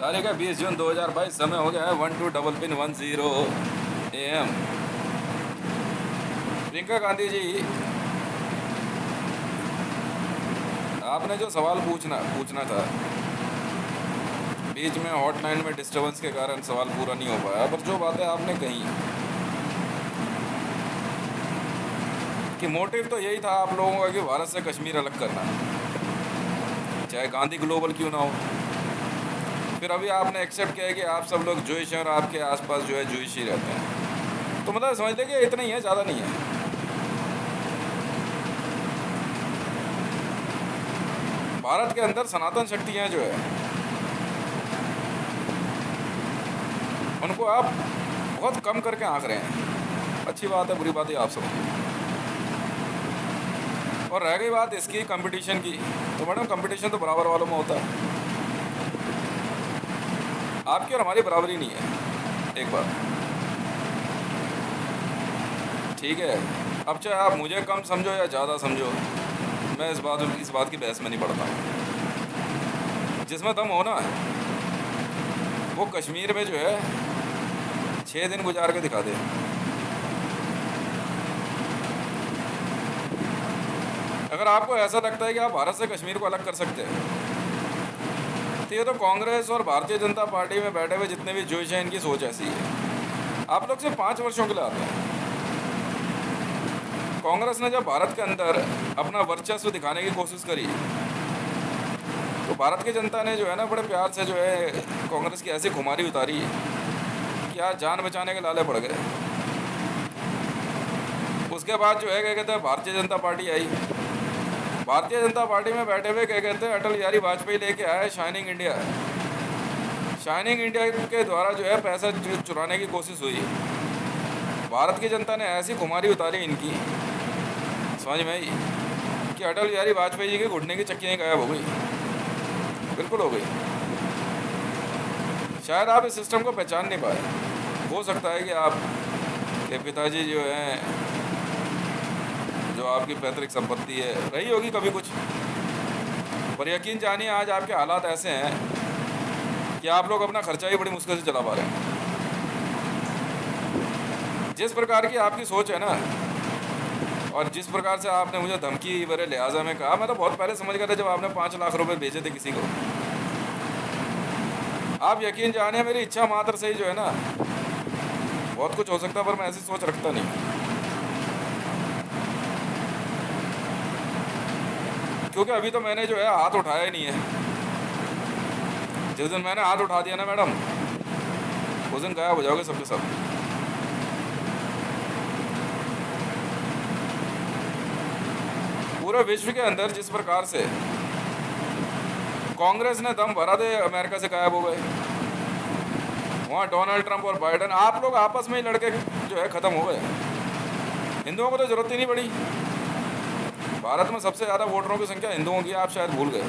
तारीख है 20 जून 2022। समय हो गया है 12:10 AM। प्रियंका गांधी जी, आपने जो सवाल पूछना था, बीच में हॉटलाइन में डिस्टर्बेंस के कारण सवाल पूरा नहीं हो पाया, पर जो बातें आपने कही कि मोटिव तो यही था आप लोगों का कि भारत से कश्मीर अलग करना, चाहे गांधी ग्लोबल क्यों ना हो। फिर अभी आपने एक्सेप्ट किया है कि आप सब लोग जूइश हैं और आपके आसपास जो है जूइश ही रहते हैं, तो मतलब समझ लीजिए इतना ही है, ज़्यादा नहीं है। भारत के अंदर सनातन शक्तियाँ जो है उनको आप बहुत कम करके आंक रहे हैं। अच्छी बात है, बुरी बात है आप समझिए। और रह गई बात इसकी कंपटीशन की, तो मैडम कंपटीशन तो बराबर वालों में होता है, आपकी और हमारी बराबरी नहीं है। एक बात ठीक है, अब चाहे आप मुझे कम समझो या ज़्यादा समझो, मैं इस बात की बहस में नहीं पड़ता। जिसमें दम हो ना, वो कश्मीर में जो है 6 दिन गुजार के दिखा दे। अगर आपको ऐसा लगता है कि आप भारत से कश्मीर को अलग कर सकते हैं, तो ये तो कांग्रेस और भारतीय जनता पार्टी में बैठे हुए जितने भी जोश हैं, इनकी सोच ऐसी है। आप लोग सिर्फ 5 वर्षों के लिए आते हैं। कांग्रेस ने जब भारत के अंदर अपना वर्चस्व दिखाने की कोशिश करी, तो भारत की जनता ने जो है ना बड़े प्यार से जो है कांग्रेस की ऐसी खुमारी उतारी कि आज जान बचाने के लाले पड़ गए। उसके बाद जो है क्या कहते हैं भारतीय जनता पार्टी आई। भारतीय जनता पार्टी में बैठे हुए क्या कहते हैं अटल बिहारी वाजपेयी लेके आए शाइनिंग इंडिया। शाइनिंग इंडिया के द्वारा जो है पैसा चुराने की कोशिश हुई। भारत की जनता ने ऐसी खुमारी उतारी इनकी, समझ में आई कि अटल बिहारी वाजपेयी जी के घुटने की चक्कियाँ गायब हो गई, बिल्कुल हो गई। शायद आप इस सिस्टम को पहचान नहीं पाए। हो सकता है कि आपके पिताजी जो हैं, जो आपकी पैतृक संपत्ति है रही होगी कभी कुछ, पर यकीन जानिए आज आपके हालात ऐसे हैं कि आप लोग अपना खर्चा ही बड़ी मुश्किल से चला पा रहे हैं। जिस प्रकार की आपकी सोच है ना, और जिस प्रकार से आपने मुझे धमकी भरे लिहाजा में कहा, मैं तो बहुत पहले समझ गया था जब आपने 5 लाख रुपए भेजे थे किसी को। आप यकीन जानिए मेरी इच्छा मात्र से ही जो है ना बहुत कुछ हो सकता, पर मैं ऐसी सोच रखता नहीं, क्योंकि अभी तो मैंने जो है हाथ उठाया ही नहीं है। जिस दिन मैंने हाथ उठा दिया ना मैडम, उस दिन गायब हो जाओगे सबके सब। पूरे विश्व के अंदर जिस प्रकार से कांग्रेस ने दम भरा दे अमेरिका से गायब हो गए, वहाँ डोनाल्ड ट्रंप और बाइडेन आप लोग आपस में ही लड़के जो है ख़त्म हो गए। हिंदुओं को तो ज़रूरत ही नहीं पड़ी। भारत में सबसे ज़्यादा वोटरों की संख्या हिंदुओं की, आप शायद भूल गए।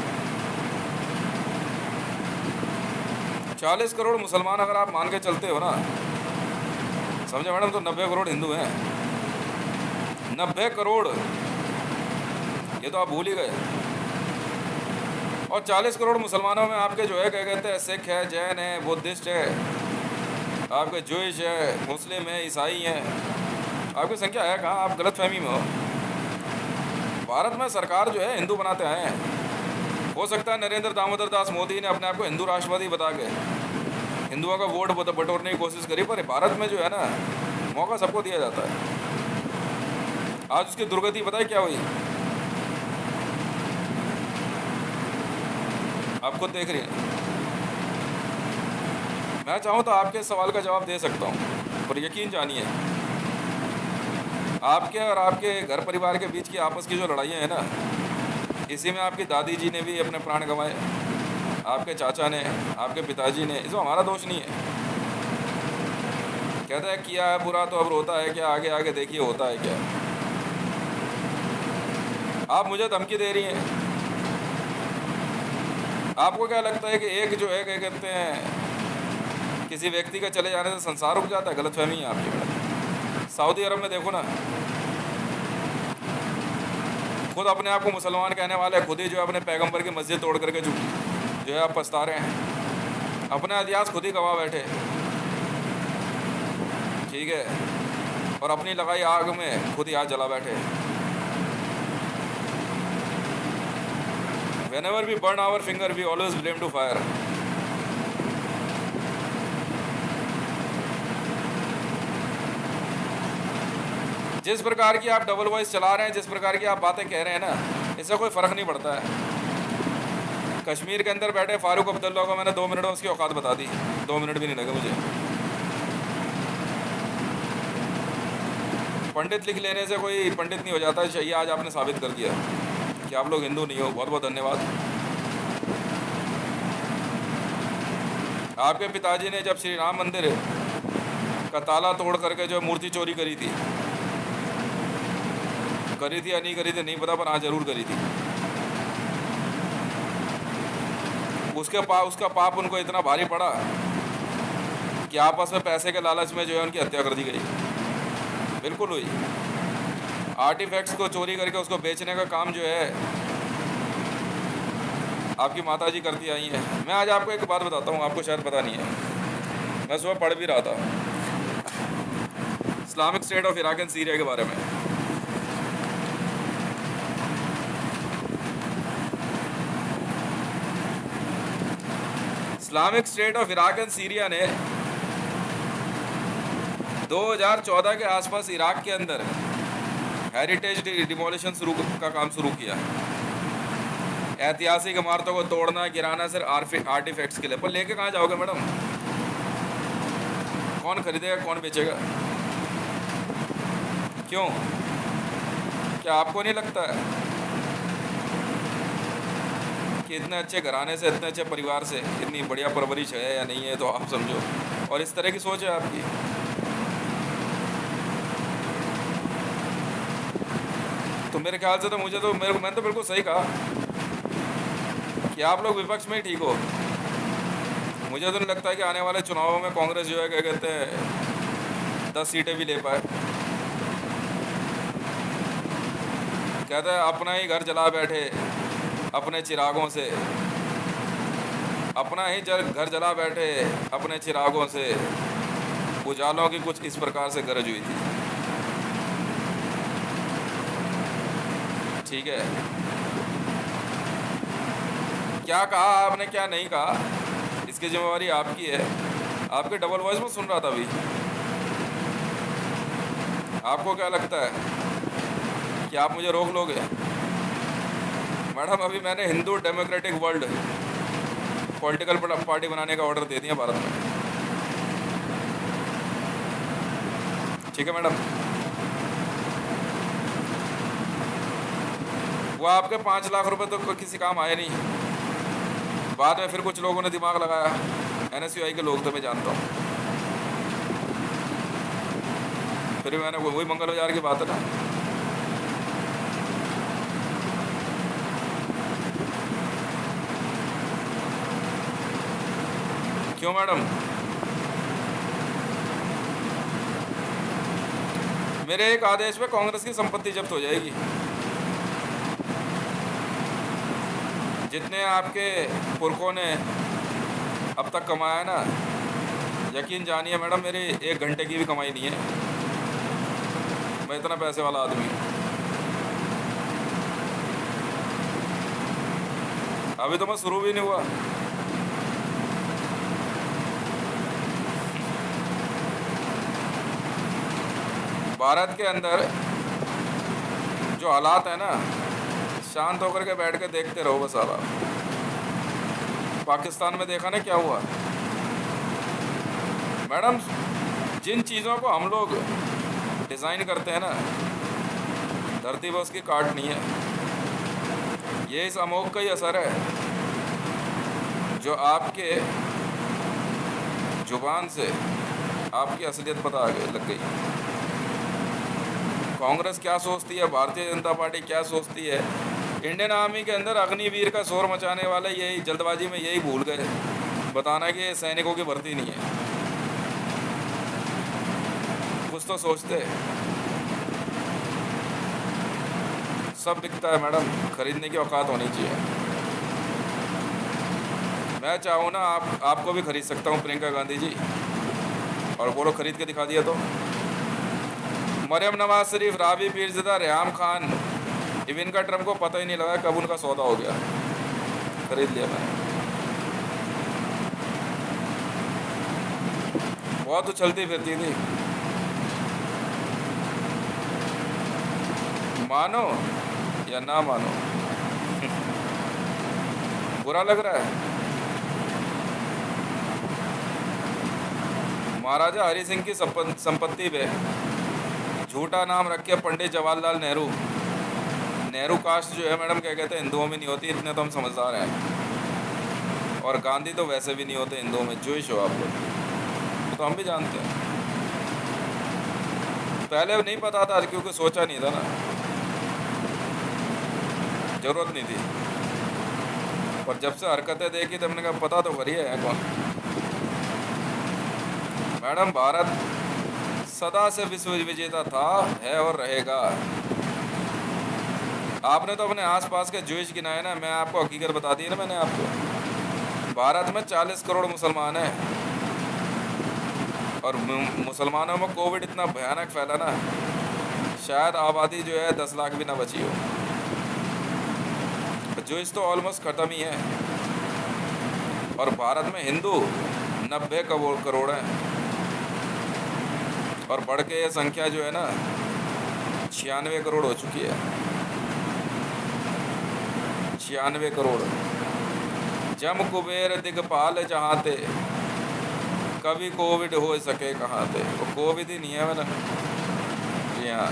40 करोड़ मुसलमान अगर आप मान के चलते हो ना, समझे मैडम, तो 90 करोड़ हिंदू हैं। 90 करोड़, ये तो आप भूल ही गए। और 40 करोड़ मुसलमानों में आपके जो है क्या कहते हैं सिख है, जैन है, बुद्धिस्ट है, आपके जूइश है, मुस्लिम है, ईसाई हैं। आपकी संख्या है कहाँ, आप गलत फहमी में हो। भारत में सरकार जो है हिंदू बनाते आए हैं। हो सकता है नरेंद्र दामोदर दास मोदी ने अपने आप को हिंदू राष्ट्रवादी बता के हिंदुओं का वोट बटोरने की कोशिश करी, पर भारत में जो है ना मौका सबको दिया जाता है। आज उसकी दुर्गति पता है क्या हुई, आप खुद देख रही हैं। मैं चाहूँ तो आपके सवाल का जवाब दे सकता हूँ, पर यकीन जानिए आपके और आपके घर परिवार के बीच की आपस की जो लड़ाइयाँ हैं ना, इसी में आपकी दादी जी ने भी अपने प्राण गंवाए, आपके चाचा ने, आपके पिताजी ने। इसमें हमारा दोष नहीं है। कहता है किया है बुरा तो अब रोता है क्या, आगे आगे देखिए होता है क्या। आप मुझे धमकी दे रही हैं। आपको क्या लगता है कि एक जो है क्या कहते हैं किसी व्यक्ति के चले जाने से संसार रुक जाता है? गलतफहमी है आपकी। सऊदी अरब में देखो ना, खुद अपने आप को मुसलमान कहने वाले खुद ही जो है अपने पैगंबर की मस्जिद तोड़ करके जो है आप पछता रहे हैं। अपना इतिहास खुद ही गवा बैठे, ठीक है, और अपनी लगाई आग में खुद ही आग जला बैठे। Whenever we burn our finger, we always blame to fire. जिस प्रकार की आप डबल वॉइस चला रहे हैं, जिस प्रकार की आप बातें कह रहे हैं ना, इससे कोई फ़र्क नहीं पड़ता है। कश्मीर के अंदर बैठे फारूक अब्दुल्ला को मैंने 2 मिनट में उसकी औकात बता दी, 2 मिनट भी नहीं लगे मुझे। पंडित लिख लेने से कोई पंडित नहीं हो जाता है। ये आज आपने साबित कर दिया कि आप लोग हिंदू नहीं हो। बहुत बहुत धन्यवाद। आपके पिताजी ने जब श्री राम मंदिर का ताला तोड़ करके जो मूर्ति चोरी करी थी या नहीं करी थी नहीं पता, पर हाँ जरूर करी थी। उसका पाप उनको इतना भारी पड़ा कि आपस में पैसे के लालच में जो है उनकी हत्या कर दी गई। बिल्कुल हुई। आर्टिफैक्ट्स को चोरी करके उसको बेचने का काम जो है आपकी माताजी करती आई हैं। मैं आज आपको एक बात बताता हूँ, आपको शायद पता नहीं है, मैं सुबह पढ़ भी रहा था Islamic state of Iraq and Syria के बारे में। Islamic state of Iraq and Syria ने 2014 के आसपास इराक के अंदर हेरिटेज डिमोलिशन का काम शुरू किया। ऐतिहासिक इमारतों को तोड़ना, गिराना सिर्फ आर्टिफैक्ट्स के लिए। पर लेके कहाँ जाओगे मैडम? कौन खरीदेगा, कौन बेचेगा? क्यों? क्या आपको नहीं लगता है कि इतने अच्छे घराने से, इतने अच्छे परिवार से इतनी बढ़िया परवरिश है या नहीं है? तो आप समझो, और इस तरह की सोच है आपकी। तो मेरे ख्याल से तो मैंने तो बिल्कुल सही कहा कि आप लोग विपक्ष में ही ठीक हो। मुझे तो नहीं लगता कि आने वाले चुनावों में कांग्रेस जो है क्या कहते हैं 10 सीटें भी ले पाए। कहते हैं अपना ही घर जला बैठे अपने चिरागों से, अपना ही घर जला बैठे अपने चिरागों से, उजालों की कुछ इस प्रकार से गरज हुई थी। ठीक है, क्या कहा आपने, क्या नहीं कहा, इसकी जिम्मेवारी आपकी है। आपके डबल वॉइस में सुन रहा था अभी। आपको क्या लगता है कि आप मुझे रोक लोगे? मैडम, अभी मैंने Hindu democratic world political party बनाने का ऑर्डर दे दिया भारत में। ठीक है मैडम, वो आपके 5 लाख रुपए तो किसी काम आए नहीं। बाद में फिर कुछ लोगों ने दिमाग लगाया, NSUI के लोग तो मैं जानता हूँ। फिर मैंने वही मंगल बाजार की बात है ना। क्यों मैडम? मेरे एक आदेश पे कांग्रेस की संपत्ति जब्त हो जाएगी। जितने आपके पुरखों ने अब तक कमाया ना, यकीन जानिए मैडम, मेरी 1 घंटे की भी कमाई नहीं है। मैं इतना पैसे वाला आदमी हूँ। अभी तो मैं शुरू भी नहीं हुआ। भारत के अंदर जो हालात है ना, शांत होकर के बैठ के देखते रहो बस। आप पाकिस्तान में देखा ना क्या हुआ मैडम। जिन चीज़ों को हम लोग डिज़ाइन करते हैं ना, धरती पर उसकी काट नहीं है। ये इस अमोघ का ही असर है जो आपके जुबान से आपकी असलियत पता लग गई। कांग्रेस क्या सोचती है, भारतीय जनता पार्टी क्या सोचती है। इंडियन आर्मी के अंदर अग्निवीर का शोर मचाने वाले यही जल्दबाजी में यही भूल गए बताना कि सैनिकों की भर्ती नहीं है। कुछ तो सोचते। सब बिकता है मैडम, खरीदने की औकात होनी चाहिए। मैं मैं चाहूँ ना आपको भी खरीद सकता हूँ प्रियंका गांधी जी, और बोलो खरीद के दिखा दिया तो। मरियम नवाज शरीफ, राबी पीरज़ादा, रेहाम खान, इनका ट्रम्प को पता ही नहीं लगा कब उनका सौदा हो गया, खरीद लिया मैंने। बहुत उछलती फिरती थी, मानो या ना मानो। बुरा लग रहा है। महाराजा हरि सिंह की संपत्ति पे झूठा नाम रख के पंडित जवाहरलाल नेहरू, नेहरू कास्ट जो है मैडम क्या कहते हैं हिंदुओं में नहीं होती, इतने तो हम समझदार हैं। और गांधी तो वैसे भी नहीं होते हिंदुओं में, जूइश हो आप लोग तो हम भी जानते हैं। पहले नहीं पता था क्योंकि सोचा नहीं था ना, जरूरत नहीं थी। पर जब से हरकतें देखी तो हमने कहा पता तो करिए है कौन। मैडम भारत सदा से विश्व विजेता था, है और रहेगा। आपने तो अपने आसपास के जूइश गिनाए ना, मैं आपको हकीकत बता दी ना मैंने आपको। भारत में 40 करोड़ मुसलमान हैं, और मुसलमानों में कोविड इतना भयानक फैला ना, शायद आबादी जो है 10 लाख भी ना बची हो। जूइश तो ऑलमोस्ट ख़त्म ही है। और भारत में हिंदू 90 करोड़ हैं, और बढ़ के ये संख्या जो है ना 96 करोड़ हो चुकी है। 96 करोड़। जम कुबेर दिगपाल जहाँ थे, कभी कोविड हो सके कहाँ थे। वो कोविड ही नहीं है मैडम जी, हाँ।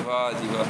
वाह जी वाह।